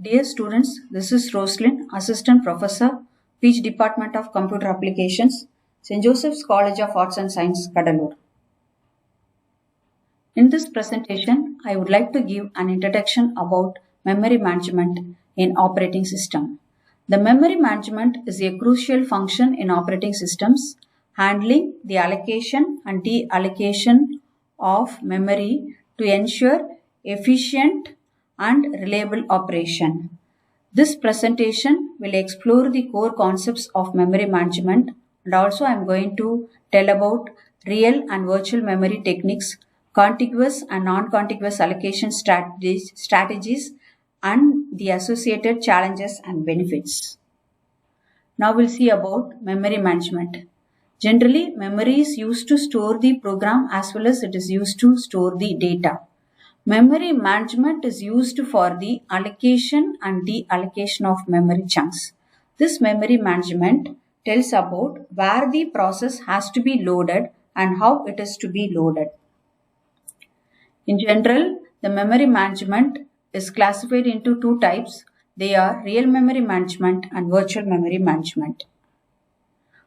Dear students, this is Roseline, Assistant Professor, PG Department of Computer Applications, St. Joseph's College of Arts and Science, Cuddalore. In this presentation, I would like to give an introduction about memory management in operating system. The memory management is a crucial function in operating systems, handling the allocation and deallocation of memory to ensure efficient and reliable operation. This presentation will explore the core concepts of memory management, and also I am going to tell about real and virtual memory techniques, contiguous and non-contiguous allocation strategies and the associated challenges and benefits. Now we'll see about memory management. Generally, memory is used to store the program as well as it is used to store the data. Memory management is used for the allocation and deallocation of memory chunks. This memory management tells about where the process has to be loaded and how it is to be loaded. In general, the memory management is classified into two types. They are real memory management and virtual memory management.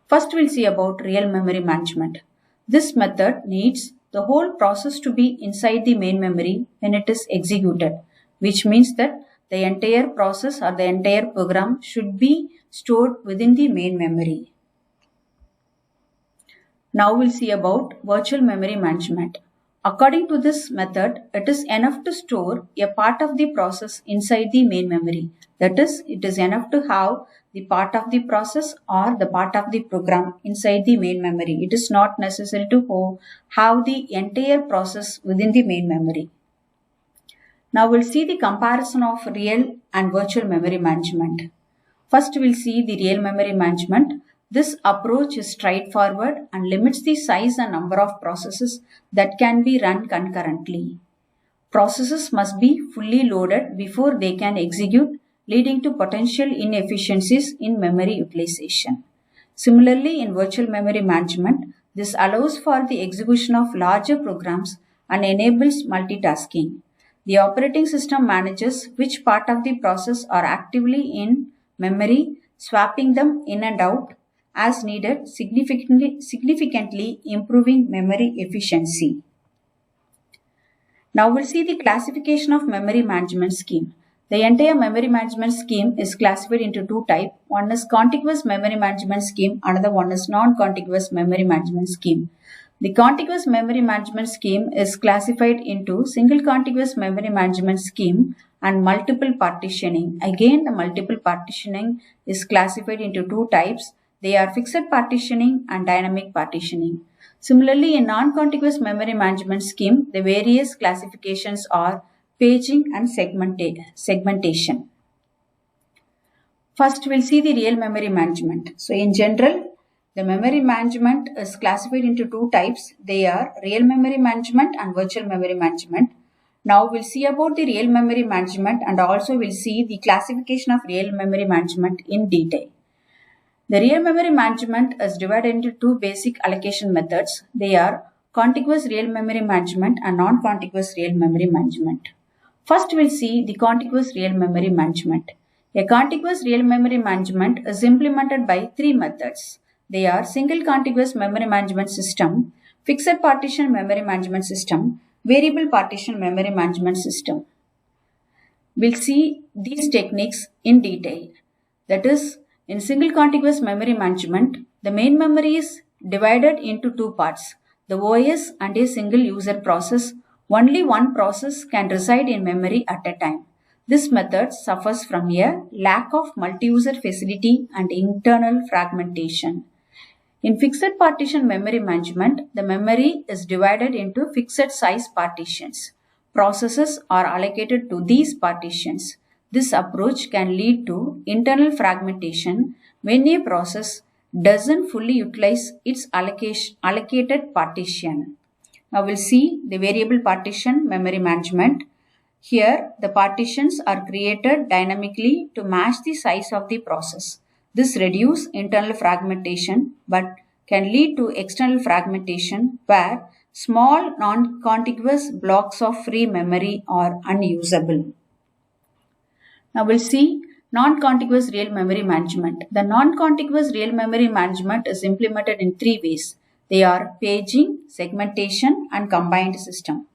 First, we'll see about real memory management. This method needs the whole process to be inside the main memory when it is executed, which means that the entire process or the entire program should be stored within the main memory. Now we'll see about virtual memory management. According to this method, it is enough to store a part of the process inside the main memory. That is, it is enough to have the part of the process or the part of the program inside the main memory. It is not necessary to have the entire process within the main memory. Now we'll see the comparison of real and virtual memory management. First, we'll see the real memory management. This approach is straightforward and limits the size and number of processes that can be run concurrently. Processes must be fully loaded before they can execute, leading to potential inefficiencies in memory utilization. Similarly, in virtual memory management, this allows for the execution of larger programs and enables multitasking. The operating system manages which part of the process are actively in memory, swapping them in and out as needed, significantly improving memory efficiency. Now we'll see the classification of memory management scheme. The entire memory management scheme is classified into two types. One is contiguous memory management scheme, another one is non-contiguous memory management scheme. The contiguous memory management scheme is classified into single contiguous memory management scheme and multiple partitioning. Again, the multiple partitioning is classified into two types. They are fixed partitioning and dynamic partitioning. Similarly, in non-contiguous memory management scheme, the various classifications are paging and segmentation. First, we'll see the real memory management. So, in general, the memory management is classified into two types. They are real memory management and virtual memory management. Now, we'll see about the real memory management and also we'll see the classification of real memory management in detail. The real memory management is divided into two basic allocation methods. They are contiguous real memory management and non-contiguous real memory management. First, we'll see the contiguous real memory management. A contiguous real memory management is implemented by three methods. They are single contiguous memory management system, fixed partition memory management system, variable partition memory management system. We'll see these techniques in detail. That is, in single contiguous memory management, the main memory is divided into two parts, the OS and a single user process. Only one process can reside in memory at a time. This method suffers from a lack of multi-user facility and internal fragmentation. In fixed partition memory management, the memory is divided into fixed size partitions. Processes are allocated to these partitions. This approach can lead to internal fragmentation when a process doesn't fully utilize its allocated partition. Now we'll see the variable partition memory management. Here, the partitions are created dynamically to match the size of the process. This reduces internal fragmentation but can lead to external fragmentation where small non-contiguous blocks of free memory are unusable. Now we'll see non-contiguous real memory management. The non-contiguous real memory management is implemented in three ways. They are paging, segmentation, and combined system.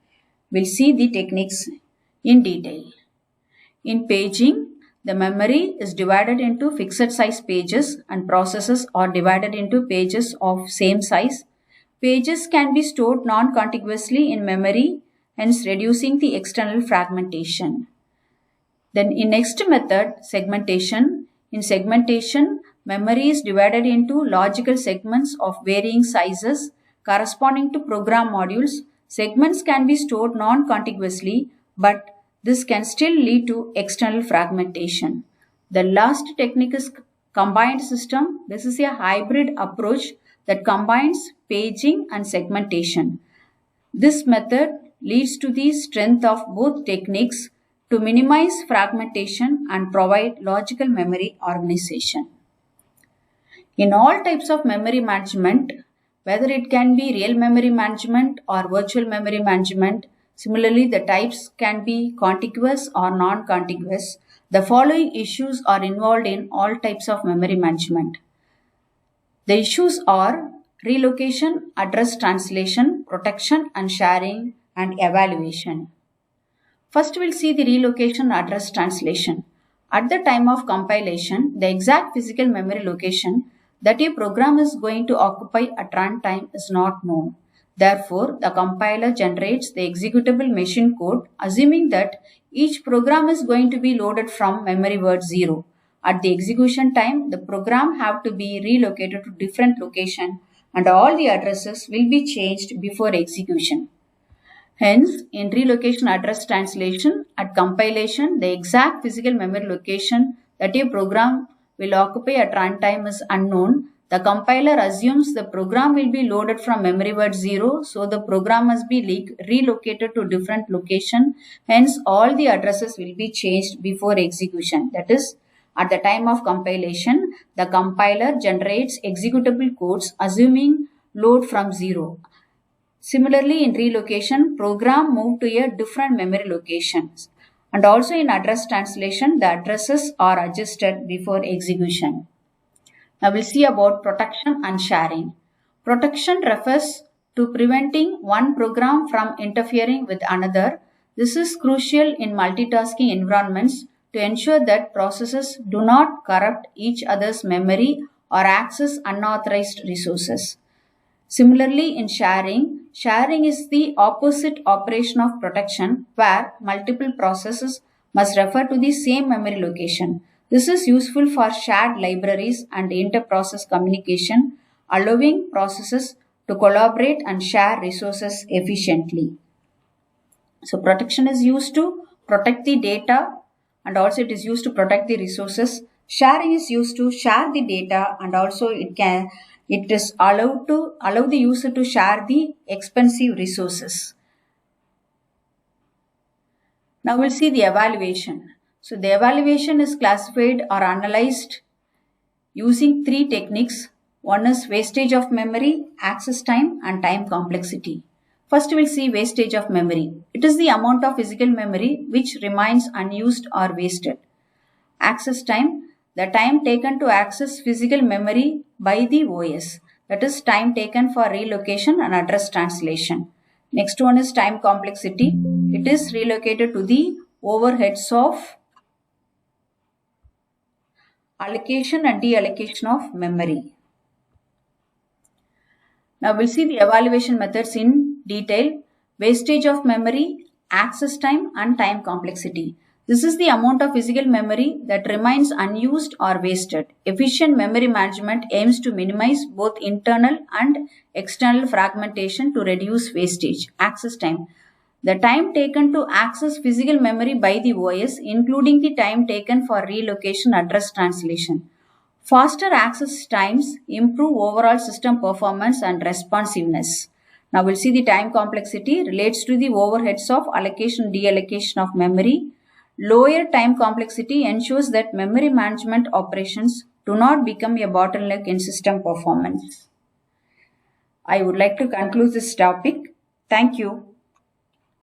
We'll see the techniques in detail. In paging, the memory is divided into fixed size pages and processes are divided into pages of same size. Pages can be stored non-contiguously in memory, hence reducing the external fragmentation. Then in next method, segmentation. In segmentation, memory is divided into logical segments of varying sizes corresponding to program modules. Segments can be stored non-contiguously, but this can still lead to external fragmentation. The last technique is combined system. This is a hybrid approach that combines paging and segmentation. This method leads to the strength of both techniques to minimize fragmentation and provide logical memory organization. In all types of memory management, whether it can be real memory management or virtual memory management, similarly the types can be contiguous or non-contiguous. The following issues are involved in all types of memory management. The issues are relocation, address translation, protection and sharing, and evaluation. First, we'll see the relocation address translation. At the time of compilation, the exact physical memory location that a program is going to occupy at runtime is not known. Therefore, the compiler generates the executable machine code assuming that each program is going to be loaded from memory word 0. At the execution time, the program have to be relocated to different location and all the addresses will be changed before execution. Hence, in relocation address translation, at compilation, the exact physical memory location that a program will occupy at runtime is unknown. The compiler assumes the program will be loaded from memory word 0, so the program must be relocated to different location. Hence, all the addresses will be changed before execution. That is, at the time of compilation, the compiler generates executable codes assuming load from 0. Similarly, in relocation, program move to a different memory locations. And also in address translation, the addresses are adjusted before execution. Now we'll see about protection and sharing. Protection refers to preventing one program from interfering with another. This is crucial in multitasking environments to ensure that processes do not corrupt each other's memory or access unauthorized resources. Similarly, in sharing, sharing is the opposite operation of protection where multiple processes must refer to the same memory location. This is useful for shared libraries and inter-process communication, allowing processes to collaborate and share resources efficiently. So, protection is used to protect the data and also it is used to protect the resources. Sharing is used to share the data and also it is allowed to allow the user to share the expensive resources. Now we'll see the evaluation. So the evaluation is classified or analyzed using three techniques. One is wastage of memory, access time, and time complexity. First we'll see wastage of memory. It is the amount of physical memory which remains unused or wasted. Access time, the time taken to access physical memory by the OS. That is time taken for relocation and address translation. Next one is time complexity. It is relocated to the overheads of allocation and deallocation of memory. Now we'll see the evaluation methods in detail. Wastage of memory, access time and time complexity. This is the amount of physical memory that remains unused or wasted. Efficient memory management aims to minimize both internal and external fragmentation to reduce wastage. Access time. The time taken to access physical memory by the OS, including the time taken for relocation address translation. Faster access times improve overall system performance and responsiveness. Now we'll see the time complexity relates to the overheads of allocation, deallocation of memory. Lower time complexity ensures that memory management operations do not become a bottleneck in system performance. I would like to conclude this topic. Thank you.